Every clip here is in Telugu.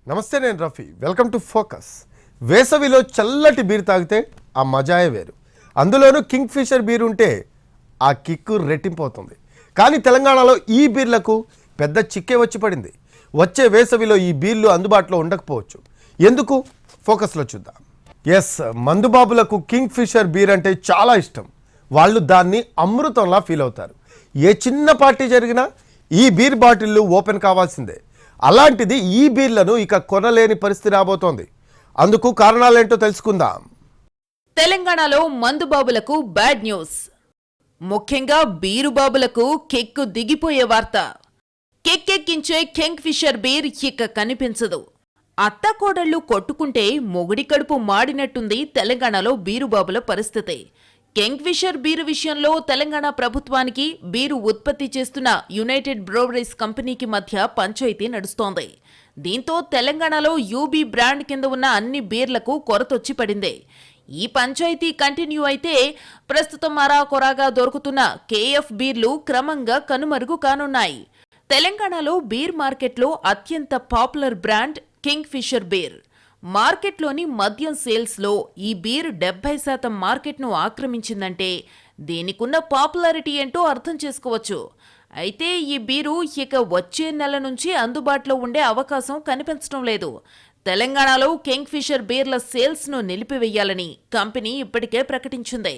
నమస్తే, నేను రఫీ. Welcome to focus. వేసవిలో చల్లటి బీర్ తాగితే ఆ మజాయే వేరు. అందులోనూ కింగ్ ఫిషర్ బీర్ ఉంటే ఆ కిక్కు రెట్టింపోతుంది. కానీ తెలంగాణలో ఈ బీర్లకు పెద్ద చిక్కే వచ్చి పడింది. వచ్చే వేసవిలో ఈ బీర్లు అందుబాటులో ఉండకపోవచ్చు. ఎందుకు? ఫోకస్లో చూద్దాం. ఎస్, మందుబాబులకు కింగ్ ఫిషర్ బీర్ అంటే చాలా ఇష్టం. వాళ్ళు దాన్ని అమృతంలా ఫీల్ అవుతారు. ఏ చిన్న పార్టీ జరిగినా ఈ బీర్ బాటిళ్ళు ఓపెన్ కావాల్సిందే. అలాంటిది ఈ బీర్లను ఇక కొనలేని పరిస్థితి రాబోతోంది. అందుకు కారణాలేంటో తెలుసుకుందాం. తెలంగాణలో మందుబాబులకు బ్యాడ్ న్యూస్. ముఖ్యంగా బీరుబాబులకు కెక్కు దిగిపోయే వార్త. కెక్కెక్కించే కింగ్ ఫిషర్ బీర్ ఇక కనిపించదు. అత్తకోడళ్లు కొట్టుకుంటే మొగుడి కడుపు మాడినట్టుంది తెలంగాణలో బీరుబాబుల పరిస్థితి. కింగ్ ఫిషర్ బీరు విషయంలో తెలంగాణ ప్రభుత్వానికి బీరు ఉత్పత్తి చేస్తున్న యునైటెడ్ బ్రూవరీస్ కంపెనీకి మధ్య పంచాయతీ నడుస్తోంది. దీంతో తెలంగాణలో యూబీ బ్రాండ్ కింద ఉన్న అన్ని బీర్లకు కొరతొచ్చి పడింది. ఈ పంచాయతీ కంటిన్యూ అయితే ప్రస్తుతం అరాకొరాగా దొరుకుతున్న కేఎఫ్ బీర్లు క్రమంగా కనుమరుగు కానున్నాయి. తెలంగాణలో బీర్ మార్కెట్లో అత్యంత popular brand Kingfisher beer. మార్కెట్లోని మద్యం సేల్స్లో ఈ బీర్ 70% మార్కెట్ను ఆక్రమించిందంటే దీనికున్న పాపులారిటీ ఏంటో అర్థం చేసుకోవచ్చు. అయితే ఈ బీరు ఇక వచ్చే నెల నుంచి అందుబాటులో ఉండే అవకాశం కనిపించడం లేదు. తెలంగాణలో కింగ్ ఫిషర్ బీర్ల సేల్స్ను నిలిపివేయాలని కంపెనీ ఇప్పటికే ప్రకటించింది.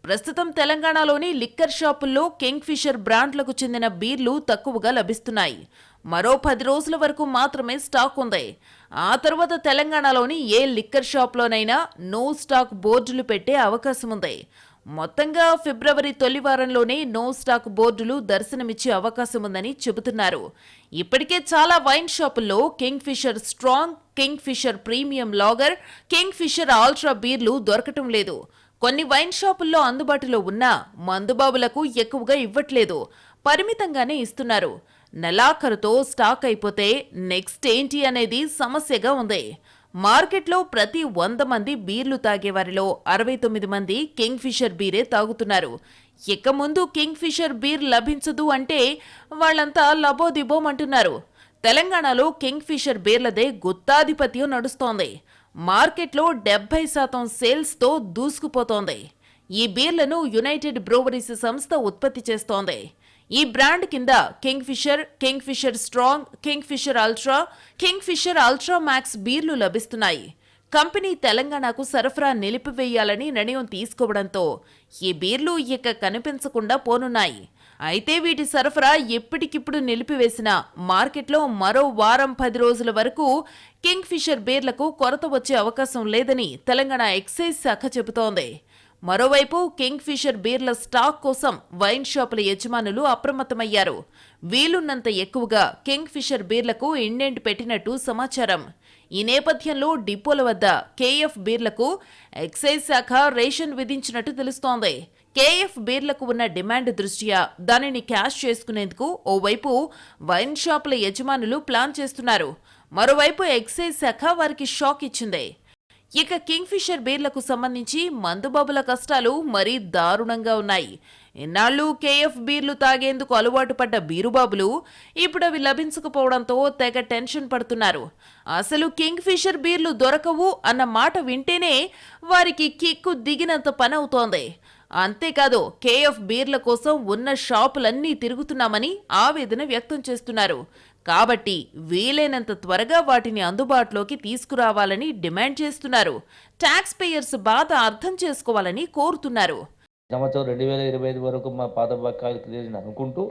ప్రస్తుతం తెలంగాణలోని లిక్కర్ షాపుల్లో కింగ్ ఫిషర్ బ్రాండ్లకు చెందిన బీర్లు తక్కువగా లభిస్తున్నాయి. మరో 10 రోజుల వరకు మాత్రమే స్టాక్ ఉంది. ఆ తర్వాత తెలంగాణలోని ఏ లిక్కర్ షాప్లోనైనా నో స్టాక్ బోర్డులు పెట్టే అవకాశం ఉంది. మొత్తంగా ఫిబ్రవరి తొలి వారంలోనే నో స్టాక్ బోర్డులు దర్శనమిచ్చే అవకాశం ఉందని చెబుతున్నారు. ఇప్పటికే చాలా వైన్ షాపుల్లో Kingfisher strong, Kingfisher premium lager, Kingfisher ultra బీర్లు దొరకటం లేదు. కొన్ని వైన్ షాపుల్లో అందుబాటులో ఉన్నా మందుబాబులకు ఎక్కువగా ఇవ్వట్లేదు, పరిమితంగానే ఇస్తున్నారు. నెలాఖరుతో స్టాక్ అయిపోతే నెక్స్ట్ ఏంటి అనేది సమస్యగా ఉంది. మార్కెట్లో ప్రతి 100 మంది బీర్లు తాగేవారిలో 69 మంది కింగ్ ఫిషర్ బీరే తాగుతున్నారు. ఇక ముందు కింగ్ ఫిషర్ బీర్ లభించదు అంటే వాళ్ళంతా లబోదిబోమంటున్నారు. తెలంగాణలో కింగ్ ఫిషర్ బీర్లదే గుత్తాధిపత్యం నడుస్తోంది. మార్కెట్లో 70% సేల్స్తో దూసుకుపోతోంది. ఈ బీర్లను యునైటెడ్ బ్రూవరీస్ సంస్థ ఉత్పత్తి చేస్తోంది. ఈ బ్రాండ్ కింద Kingfisher strong, Kingfisher ultra max బీర్లు లభిస్తున్నాయి. కంపెనీ తెలంగాణకు సరఫరా నిలిపివేయాలని నిర్ణయం తీసుకోవడంతో ఈ బీర్లు ఇక కనిపించకుండా పోనున్నాయి. అయితే వీటి సరఫరా ఎప్పటికిప్పుడు నిలిపివేసిన మార్కెట్లో మరో వారం 10 రోజుల వరకు కింగ్ ఫిషర్ బీర్లకు కొరత వచ్చే అవకాశం లేదని తెలంగాణ ఎక్సైజ్ శాఖ చెబుతోంది. మరోవైపు కింగ్ ఫిషర్ బీర్ల స్టాక్ కోసం వైన్ షాపుల యజమానులు అప్రమత్తమయ్యారు. వీలున్నంత ఎక్కువగా కింగ్ ఫిషర్ బీర్లకు ఇండెంట్ పెట్టినట్టు సమాచారం. ఈ నేపథ్యంలో డిపోల వద్ద కేఎఫ్ బీర్లకు ఎక్సైజ్ శాఖ రేషన్ విధించినట్టు తెలుస్తోంది. కేఎఫ్ బీర్లకు ఉన్న డిమాండ్ దృష్ట్యా దానిని క్యాష్ చేసుకునేందుకు ఓవైపు వైన్ షాపుల యజమానులు ప్లాన్ చేస్తున్నారు. మరోవైపు ఎక్సైజ్ శాఖ వారికి షాక్ ఇచ్చింది. ఇక కింగ్ ఫిషర్ బీర్లకు సంబంధించి మందుబాబుల కష్టాలు మరీ దారుణంగా ఉన్నాయి. ఇన్నాళ్లు కేఎఫ్ బీర్లు తాగేందుకు అలవాటు పడ్డ బీరుబాబులు ఇప్పుడు అవి లభించకపోవడంతో తెగ టెన్షన్ పడుతున్నారు. అసలు కింగ్ ఫిషర్ బీర్లు దొరకవు అన్న మాట వింటేనే వారికి కిక్కు దిగినంత పని అవుతోంది. అంతేకాదు కేఎఫ్ బీర్ల కోసం ఉన్న షాపులన్నీ తిరుగుతున్నామని ఆవేదన వ్యక్తం చేస్తున్నారు. కాబట్టి వీలైనంత త్వరగా వాటిని అందుబాటులోకి తీసుకురావాలని డిమాండ్ చేస్తున్నారు. ట్యాక్స్ పేయర్స్ బాధ అర్థం చేసుకోవాలని కోరుతున్నారు. సంవత్సరం 2025 వరకు మా పాత బకాయిలు క్లియర్ అనుకుంటూ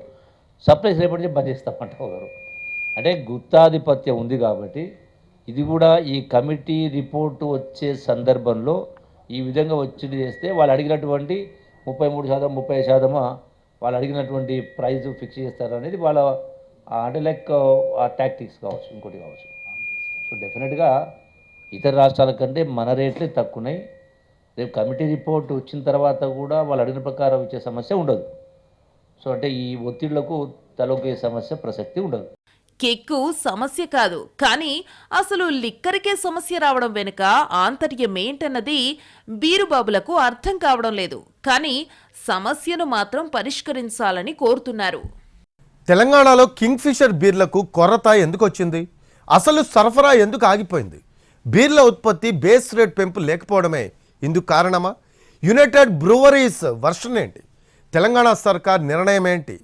సప్లైస్ రేపటి నుంచి బంద్ చేస్తామంటారు. అంటే గుత్తాధిపత్యం ఉంది కాబట్టి ఇది కూడా ఈ కమిటీ రిపోర్టు వచ్చే సందర్భంలో ఈ విధంగా వచ్చి చేస్తే వాళ్ళు అడిగినటువంటి 33%, 30% వాళ్ళు అడిగినటువంటి ప్రైజ్ ఫిక్స్ చేస్తారు అనేది వాళ్ళ అంటే లైక్ ఆ టాక్టిక్స్ కావచ్చు, ఇంకోటి కావచ్చు. సో డెఫినెట్గా ఇతర రాష్ట్రాల కంటే మన రేట్లే తక్కువన్నాయి. రేపు కమిటీ రిపోర్ట్ వచ్చిన తర్వాత కూడా వాళ్ళు అడిగిన ప్రకారం ఇచ్చే సమస్య ఉండదు. సో అంటే ఈ ఒత్తిళ్లకు తలొగ్గే సమస్య ప్రసక్తి ఉండదు. కిక్కు సమస్య కాదు, కానీ అసలు లిక్కరికే సమస్య రావడం వెనుక ఆంతర్యమేంటన్నది బీరుబాబులకు అర్థం కావడం లేదు. కానీ సమస్యను మాత్రం పరిష్కరించాలని కోరుతున్నారు. తెలంగాణలో కింగ్ ఫిషర్ బీర్లకు కొరత ఎందుకు వచ్చింది? అసలు సరఫరా ఎందుకు ఆగిపోయింది? బీర్ల ఉత్పత్తి బేస్ రేట్ పెంపు లేకపోవడమే ఇందుకు కారణమా? యునైటెడ్ బ్రూవరీస్ వర్షన్ ఏంటి? తెలంగాణ సర్కార్ నిర్ణయం ఏంటి?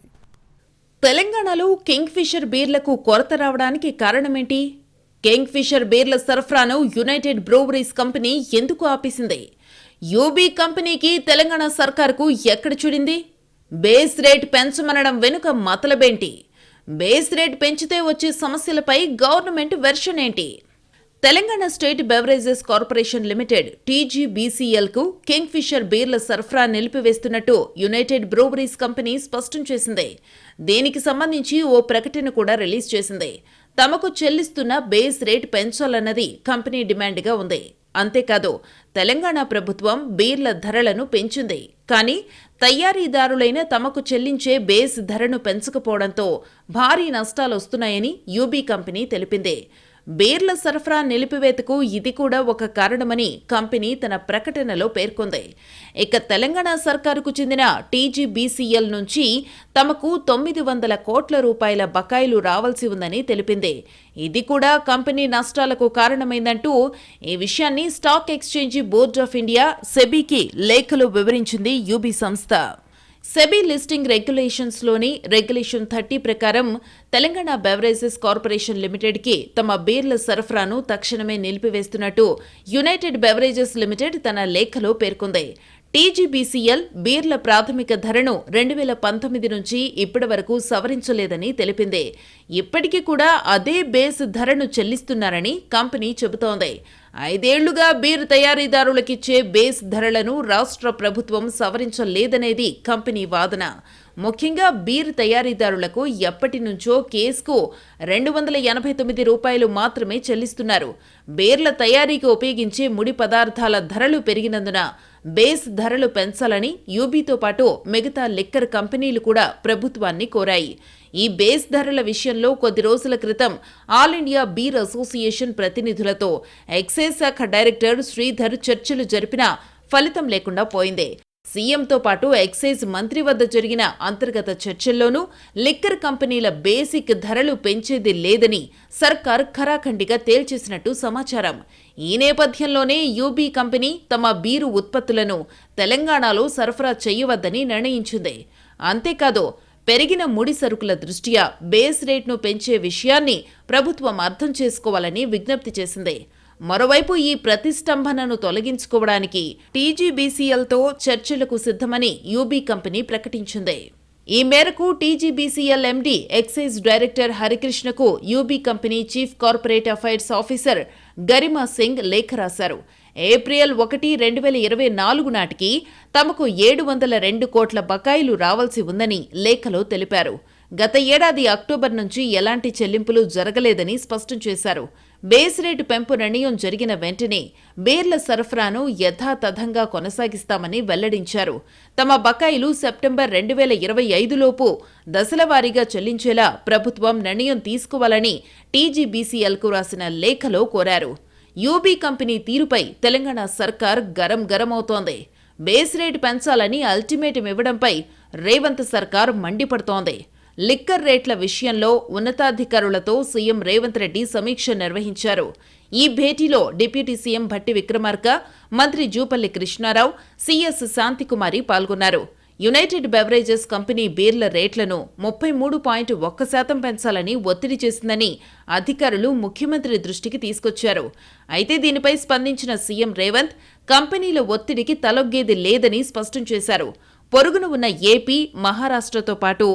తెలంగాణలో కింగ్ ఫిషర్ బీర్లకు కొరత రావడానికి కారణమేంటి? కింగ్ ఫిషర్ బీర్ల సరఫరాను యునైటెడ్ బ్రూవరీస్ కంపెనీ ఎందుకు ఆపేసింది? యూబీ కంపెనీకి తెలంగాణ సర్కారుకు ఎక్కడ చూడింది? బేస్ రేట్ పెంచమనడం వెనుక మతలబేంటి? బేస్ రేట్ పెంచితే వచ్చే సమస్యలపై గవర్నమెంట్ వెర్షన్ ఏంటి? Telangana state beverages corporation limited టీజీబీసీఎల్కు కింగ్ ఫిషర్ బీర్ల సరఫరా నిలిపివేస్తున్నట్టు యునైటెడ్ బ్రూవరీస్ కంపెనీ స్పష్టం చేసింది. దీనికి సంబంధించి ఓ ప్రకటన కూడా రిలీజ్ చేసింది. తమకు చెల్లిస్తున్న బేస్ రేట్ పెంచాలన్నది కంపెనీ డిమాండ్గా ఉంది. అంతేకాదు తెలంగాణ ప్రభుత్వం బీర్ల ధరలను పెంచింది. కానీ తయారీదారులైన తమకు చెల్లించే బేస్ ధరను పెంచకపోవడంతో భారీ నష్టాలొస్తున్నాయని యూబీ కంపెనీ తెలిపింది. బీర్ల సరఫరా నిలిపివేతకు ఇది కూడా ఒక కారణమని కంపెనీ తన ప్రకటనలో పేర్కొంది. ఇక తెలంగాణ సర్కారుకు చెందిన టీజీబీసీఎల్ నుంచి తమకు 900 కోట్ల రూపాయల బకాయిలు రావాల్సి ఉందని తెలిపింది. ఇది కూడా కంపెనీ నష్టాలకు కారణమైందంటూ ఈ విషయాన్ని stock exchange board of India సెబీకి లేఖలో వివరించింది యూబీ సంస్థ. సెబీ లిస్టింగ్ రెగ్యులేషన్స్లోని రెగ్యులేషన్ 30 ప్రకారం తెలంగాణ బెవరేజెస్ కార్పొరేషన్ లిమిటెడ్కి తమ బీర్ల సరఫరాను తక్షణమే నిలిపివేస్తున్నట్టు యునైటెడ్ బెవరేజెస్ లిమిటెడ్ తన లేఖలో పేర్కొంది. టీజీబీసీఎల్ బీర్ల ప్రాథమిక ధరను 2019 నుంచి ఇప్పటి వరకు సవరించలేదని తెలిపింది. ఇప్పటికీ కూడా అదే బేస్ ధరను చెల్లిస్తున్నారని కంపెనీ చెబుతోంది. 5 ఏళ్లుగా బీర్ తయారీదారులకిచ్చే బేస్ ధరలను రాష్ట్ర ప్రభుత్వం సవరించలేదనేది కంపెనీ వాదన. ముఖ్యంగా బీర్ తయారీదారులకు ఎప్పటి నుంచో కేసుకు 289 రూపాయలు మాత్రమే చెల్లిస్తున్నారు. బీర్ల తయారీకి ఉపయోగించే ముడి పదార్థాల ధరలు పెరిగినందున బేస్ ధరలు పెంచాలని యూబీతో పాటు మిగతా లిక్కర్ కంపెనీలు కూడా ప్రభుత్వాన్ని కోరాయి. ఈ బేస్ ధరల విషయంలో కొద్ది రోజుల క్రితం ఆల్ ఇండియా బీర్ అసోసియేషన్ ప్రతినిధులతో ఎక్సైజ్ శాఖ డైరెక్టర్ శ్రీధర్ చర్చలు జరిపినా ఫలితం లేకుండా పోయింది. సీఎంతో పాటు ఎక్సైజ్ మంత్రి వద్ద జరిగిన అంతర్గత చర్చల్లోనూ లిక్కర్ కంపెనీల బేసిక్ ధరలు పెంచేది లేదని సర్కార్ ఖరాఖండిగా తేల్చేసినట్టు సమాచారం. ఈ నేపథ్యంలోనే యూబీ కంపెనీ తమ బీరు ఉత్పత్తులను తెలంగాణలో సరఫరా చేయవద్దని నిర్ణయించింది. అంతేకాదు పెరిగిన ముడి సరుకుల దృష్ట్యా బేస్ రేట్ను పెంచే విషయాన్ని ప్రభుత్వం అర్థం చేసుకోవాలని విజ్ఞప్తి చేసింది. మరోవైపు ఈ ప్రతిష్టంభనను తొలగించుకోవడానికి టీజీబీసీఎల్తో చర్చలకు సిద్ధమని యూబీ కంపెనీ ప్రకటించింది. ఈ మేరకు టీజీబీసీఎల్ ఎండీ ఎక్సైజ్ డైరెక్టర్ హరికృష్ణకు UB company chief corporate affairs officer Garima Singh లేఖ రాశారు. ఏప్రిల్ 1, 2024 నాటికి తమకు 702 కోట్ల బకాయిలు రావాల్సి ఉందని లేఖలో తెలిపారు. గత ఏడాది అక్టోబర్ నుంచి ఎలాంటి చెల్లింపులు జరగలేదని స్పష్టం చేశారు. బేస్ రేటు పెంపు నిర్ణయం జరిగిన వెంటనే బీర్ల సరఫరాను యథాతథంగా కొనసాగిస్తామని వెల్లడించారు. తమ బకాయిలు సెప్టెంబర్ 2025 లోపు దశలవారీగా చెల్లించేలా ప్రభుత్వం నిర్ణయం తీసుకోవాలని టీజీబీసీఎల్కు రాసిన లేఖలో కోరారు. యూబీ కంపెనీ తీరుపై తెలంగాణ సర్కార్ గరమవుతోంది. బేస్ రేటు పెంచాలని అల్టిమేటం ఇవ్వడంపై రేవంత్ సర్కార్ మండిపడుతోంది. లిక్కర్ రేట్ల విషయంలో ఉన్నతాధికారులతో సీఎం రేవంత్ రెడ్డి సమీక్ష నిర్వహించారు. ఈ భేటీలో డిప్యూటీ సీఎం భట్టి విక్రమార్క, మంత్రి జూపల్లి కృష్ణారావు, సీఎస్ శాంతికుమారి పాల్గొన్నారు. యునైటెడ్ బెవరేజెస్ కంపెనీ బీర్ల రేట్లను 33.1% పెంచాలని ఒత్తిడి చేసిందని అధికారులు ముఖ్యమంత్రి దృష్టికి తీసుకొచ్చారు. అయితే దీనిపై స్పందించిన సీఎం రేవంత్ కంపెనీల ఒత్తిడికి తలొగ్గేది లేదని స్పష్టం చేశారు. పొరుగున ఉన్న ఏపీ, మహారాష్ట్రతో పాటు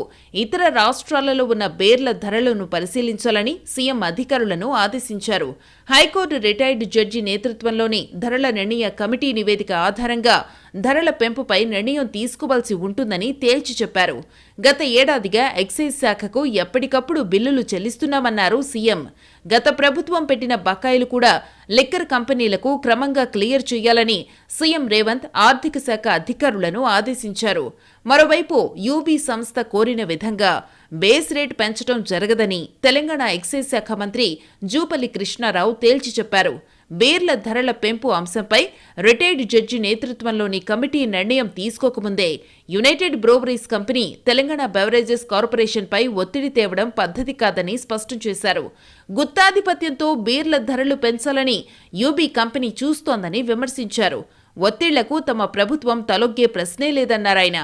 ఇతర రాష్ట్రాలలో ఉన్న బీర్ల ధరలను పరిశీలించాలని సీఎం అధికారులను ఆదేశించారు. హైకోర్టు రిటైర్డ్ జడ్జి నేతృత్వంలోని ధరల నిర్ణయ కమిటీ నివేదిక ఆధారంగా ధరల పెంపుపై నిర్ణయం తీసుకోవాల్సి ఉంటుందని తేల్చి చెప్పారు. గత ఏడాదిగా ఎక్సైజ్ శాఖకు ఎప్పటికప్పుడు బిల్లులు చెల్లిస్తున్నామన్నారు సీఎం. గత ప్రభుత్వం పెట్టిన బకాయిలు కూడా లిక్కర్ కంపెనీలకు క్రమంగా క్లియర్ చేయాలని సీఎం రేవంత్ ఆర్థిక శాఖ అధికారులను ఆదేశించారు. మరోవైపు యూబీ సంస్థ కోరిన విధంగా బేస్ రేట్ పెంచడం జరగదని తెలంగాణ ఎక్సైజ్ శాఖ మంత్రి జూపల్లి కృష్ణారావు తేల్చి చెప్పారు. బీర్ల ధరల పెంపు అంశంపై రిటైర్డ్ జడ్జి నేతృత్వంలోని కమిటీ నిర్ణయం తీసుకోకముందే united breweries company Telangana beverages కార్పొరేషన్పై ఒత్తిడి తేవడం పద్ధతి కాదని స్పష్టం చేశారు. గుత్తాధిపత్యంతో బీర్ల ధరలు పెంచాలని యూబీ కంపెనీ చూస్తోందని విమర్శించారు. ఒత్తిళ్లకు తమ ప్రభుత్వం తలొగ్గే ప్రశ్నే లేదన్నారాయన.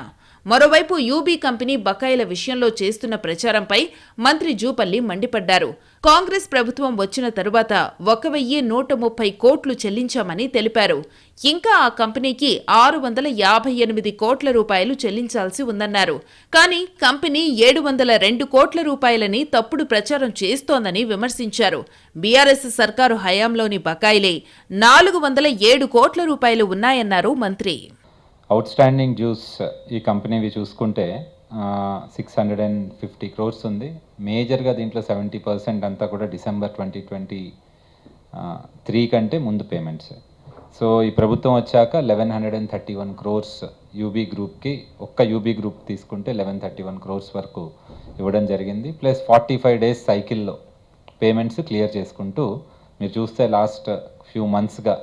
మరోవైపు యూబీ కంపెనీ బకాయిల విషయంలో చేస్తున్న ప్రచారంపై మంత్రి జూపల్లి మండిపడ్డారు. కాంగ్రెస్ ప్రభుత్వం వచ్చిన తరువాత 1,130 కోట్లు చెల్లించామని తెలిపారు. ఇంకా ఆ కంపెనీకి 658 కోట్ల రూపాయలు చెల్లించాల్సి ఉందన్నారు. కానీ కంపెనీ 702 కోట్ల రూపాయలని తప్పుడు ప్రచారం చేస్తోందని విమర్శించారు. బీఆర్ఎస్ సర్కారు హయాంలోని బకాయిలే 407 కోట్ల రూపాయలు ఉన్నాయన్నారు మంత్రి. అవుట్ స్టాండింగ్ డ్యూస్ ఈ కంపెనీవి చూసుకుంటే 650 క్రోర్స్ ఉంది. మేజర్గా దీంట్లో 70% అంతా కూడా డిసెంబర్ 2023 కంటే ముందు పేమెంట్స్. సో ఈ ప్రభుత్వం వచ్చాక 1131 క్రోర్స్ యూబీ గ్రూప్కి, ఒక్క యూబీ గ్రూప్ తీసుకుంటే 1131 క్రోర్స్ వరకు ఇవ్వడం జరిగింది. ప్లస్ 45 డేస్ సైకిల్లో పేమెంట్స్ క్లియర్ చేసుకుంటూ మీరు చూస్తే లాస్ట్ ఫ్యూ మంత్స్గా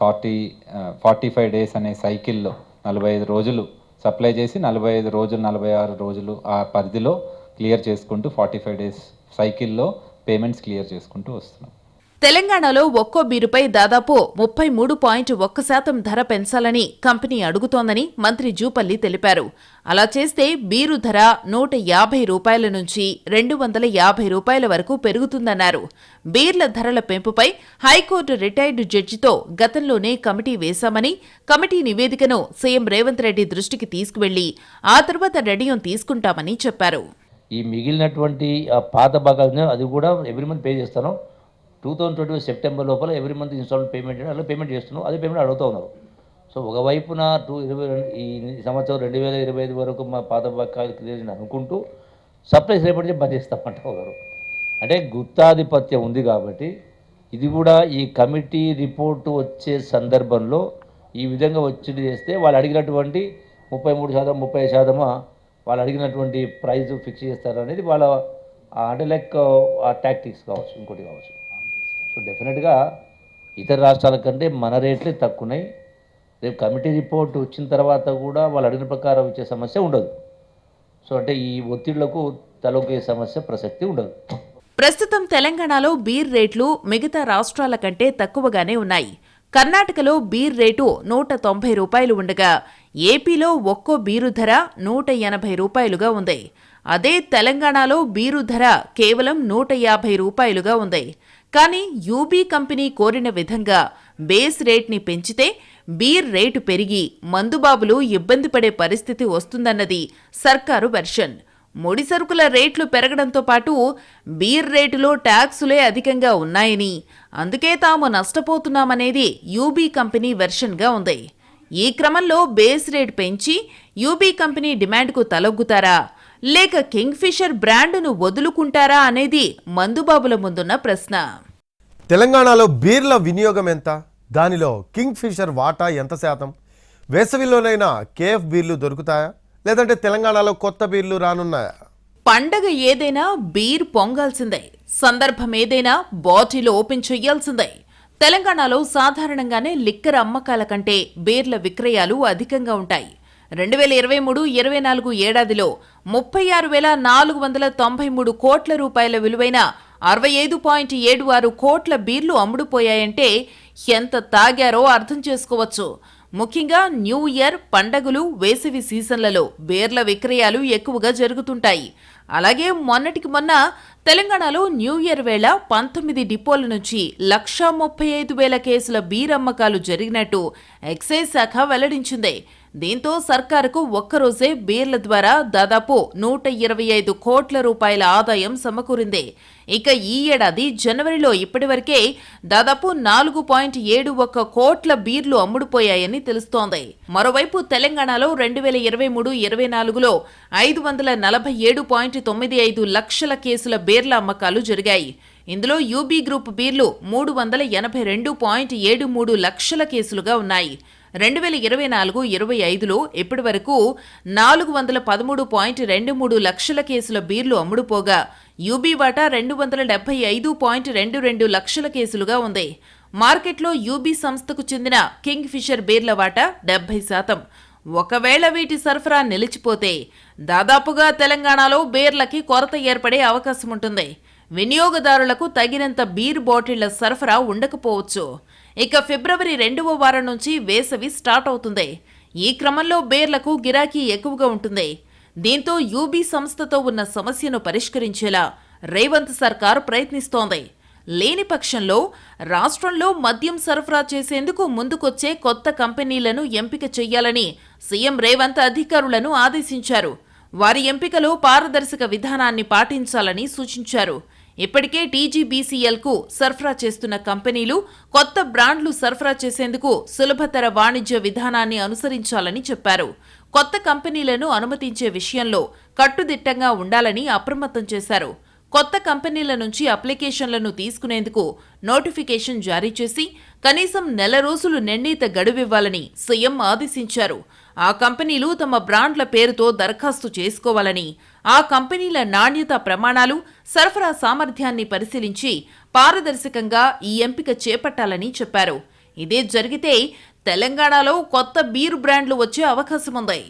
45 డేస్ అనే సైకిల్లో 45 రోజులు సప్లై చేసి 45 రోజులు 46 రోజులు ఆ పరిధిలో క్లియర్ చేసుకుంటూ 45 డేస్ సైకిల్లో పేమెంట్స్ క్లియర్ చేసుకుంటూ వస్తున్నాం. తెలంగాణలో ఒక్కో బీరుపై దాదాపు 33.1% ధర పెంచాలని కంపెనీ అడుగుతోందని మంత్రి జూపల్లి తెలిపారు. అలా చేస్తే బీరు ధర 150 రూపాయల నుంచి 250 రూపాయల వరకు పెరుగుతుందన్నారు. బీర్ల ధరల పెంపుపై హైకోర్టు రిటైర్డ్ జడ్జితో గతంలోనే కమిటీ వేశామని, కమిటీ నివేదికను సీఎం రేవంత్ రెడ్డి దృష్టికి తీసుకువెళ్లి ఆ తర్వాత నిర్ణయం తీసుకుంటామని చెప్పారు. ఈ మిగిలినటువంటి ఆ పాత బకాయిలు అది కూడా ఎవ్రీ మంత్ పే చేస్తాను. 2025 సెప్టెంబర్ లోపల ఎవ్రీ మంత్ ఇన్స్టాల్మెంట్ పేమెంట్ అలా పేమెంట్ చేస్తున్నాం. అదే పేమెంట్ అడుగుతూ ఉన్నారు. సో ఒకవైపున ఈ సంవత్సరం 2025 వరకు మా పాత బకాయిలు క్లియర్ అనుకుంటూ సప్లైస్ రేపటి బంద్ చేస్తామంటారు గారు. అంటే గుత్తాధిపత్యం ఉంది కాబట్టి ఇది కూడా ఈ కమిటీ రిపోర్టు వచ్చే సందర్భంలో ఈ విధంగా ఒత్తిడి చేస్తే వాళ్ళు అడిగినటువంటి 33%, 30% వాళ్ళు అడిగినటువంటి ప్రైజ్ ఫిక్స్ చేస్తారు అనేది వాళ్ళ అంటే లైక్ ఆ టాక్టిక్స్ కావచ్చు, ఇంకోటి కావచ్చు. సో డెఫినెట్గా ఇతర రాష్ట్రాల కంటే మన రేట్లే తక్కువన్నాయి. రేపు కమిటీ రిపోర్ట్ వచ్చిన తర్వాత కూడా వాళ్ళు అడిగిన ప్రకారం ఇచ్చే సమస్య ఉండదు. సో అంటే ఈ ఒత్తిళ్లకు తలొగ్గే సమస్య ప్రసక్తి ఉండదు. ప్రస్తుతం తెలంగాణలో బీర్ రేట్లు మిగతా రాష్ట్రాల కంటే తక్కువగానే ఉన్నాయి. కర్ణాటకలో బీర్ రేటు 190 రూపాయలు ఉండగా ఏపీలో ఒక్కో బీరు ధర 180 రూపాయలుగా ఉంది. అదే తెలంగాణలో బీరు ధర కేవలం 150 రూపాయలుగా ఉంది. కానీ యూబీ కంపెనీ కోరిన విధంగా బేస్ రేట్ని పెంచితే బీర్ రేటు పెరిగి మందుబాబులు ఇబ్బంది పడే పరిస్థితి వస్తుందన్నది సర్కారు వెర్షన్. ముడి సరుకుల రేట్లు పెరగడంతో పాటు బీర్ రేటులో ట్యాక్సులే అధికంగా ఉన్నాయని, అందుకే తాము నష్టపోతున్నామనేది యూబీ కంపెనీ వెర్షన్గా ఉంది. ఈ క్రమంలో బేస్ రేట్ పెంచి యూబీ కంపెనీ డిమాండ్కు తలొగ్గుతారా, లేక కింగ్ఫిషర్ బ్రాండును వదులుకుంటారా అనేది మందుబాబుల ముందున్న ప్రశ్న. తెలంగాణలో బీర్ల వినియోగం ఎంత? దానిలో కింగ్ఫిషర్ వాటా ఎంత శాతం? వేసవిలోనైనా కేఎఫ్ బీర్లు దొరుకుతాయా, లేదంటే తెలంగాణలో కొత్త బీర్లు రానున్నాయా? పండగ ఏదైనా బీర్ పొంగాల్సిందే, సందర్భం ఏదైనా బాటిల్ ఓపెన్ చెయ్యాల్సిందే. తెలంగాణలో సాధారణంగానే లిక్కర్ అమ్మకాల కంటే బీర్ల విక్రయాలు అధికంగా ఉంటాయి. 2023-24 ఏడాదిలో 36,493 కోట్ల రూపాయల విలువైన 65.76 కోట్ల బీర్లు అమ్ముడుపోయాయంటే ఎంత తాగారో అర్థం చేసుకోవచ్చు. ముఖ్యంగా న్యూ ఇయర్, పండగలు, వేసవి సీజన్లలో బీర్ల విక్రయాలు ఎక్కువగా జరుగుతుంటాయి. అలాగే మొన్నటికి మొన్న తెలంగాణలో న్యూ ఇయర్ వేళ 19 డిపోల నుంచి 135,000 కేసుల బీర్ అమ్మకాలు జరిగినట్టు ఎక్సైజ్ శాఖ వెల్లడించింది. దీంతో సర్కారుకు ఒక్కరోజే బీర్ల ద్వారా దాదాపు 125 కోట్ల రూపాయల ఆదాయం సమకూరింది. ఇక ఈ ఏడాది జనవరిలో ఇప్పటివరకే దాదాపు 4.71 కోట్ల బీర్లు అమ్ముడుపోయాయని తెలుస్తోంది. మరోవైపు తెలంగాణలో 2023-24లో 547.95 లక్షల కేసుల బీర్ల అమ్మకాలు జరిగాయి. ఇందులో యూబీ గ్రూప్ బీర్లు 382.73 లక్షల కేసులుగా ఉన్నాయి. 2024-25లో ఇప్పటి వరకు 413.23 లక్షల కేసుల బీర్లు అమ్ముడుపోగా యూబీ వాటా 275.22 లక్షల కేసులుగా ఉంది. మార్కెట్లో యూబీ సంస్థకు చెందిన కింగ్ ఫిషర్ బీర్ల వాటా 70%. ఒకవేళ వీటి సరఫరా నిలిచిపోతే దాదాపుగా తెలంగాణలో బీర్లకి కొరత ఏర్పడే అవకాశం ఉంటుంది. వినియోగదారులకు తగినంత బీర్ బాటిళ్ల సరఫరా ఉండకపోవచ్చు. ఇక ఫిబ్రవరి 2వ వారం నుంచి వేసవి స్టార్ట్ అవుతుంది. ఈ క్రమంలో బీర్లకు గిరాకీ ఎక్కువగా ఉంటుంది. దీంతో యూబీ సంస్థతో ఉన్న సమస్యను పరిష్కరించేలా రేవంత్ సర్కార్ ప్రయత్నిస్తోంది. లేని పక్షంలో రాష్ట్రంలో మద్యం సరఫరా చేసేందుకు ముందుకొచ్చే కొత్త కంపెనీలను ఎంపిక చెయ్యాలని సీఎం రేవంత్ అధికారులను ఆదేశించారు. వారి ఎంపికలో పారదర్శక విధానాన్ని పాటించాలని సూచించారు. ఇప్పటికే టీజీబీసీఎల్కు సరఫరా చేస్తున్న కంపెనీలు కొత్త బ్రాండ్లు సరఫరా చేసేందుకు సులభతర వాణిజ్య విధానాన్ని అనుసరించాలని చెప్పారు. కొత్త కంపెనీలను అనుమతించే విషయంలో కట్టుదిట్టంగా ఉండాలని అప్రమత్తం చేశారు. కొత్త కంపెనీల నుంచి అప్లికేషన్లను తీసుకునేందుకు నోటిఫికేషన్ జారీ చేసి కనీసం నెల రోజులు నిర్ణీత గడువివ్వాలని సీఎం ఆదేశించారు. ఆ కంపెనీలు తమ బ్రాండ్ల పేరుతో దరఖాస్తు చేసుకోవాలని, ఆ కంపెనీల నాణ్యత ప్రమాణాలు, సరఫరా సామర్థ్యాన్ని పరిశీలించి పారదర్శకంగా ఈ ఎంపిక చేపట్టాలని చెప్పారు. ఇదే జరిగితే తెలంగాణలో కొత్త బీరు బ్రాండ్లు వచ్చే అవకాశముంది.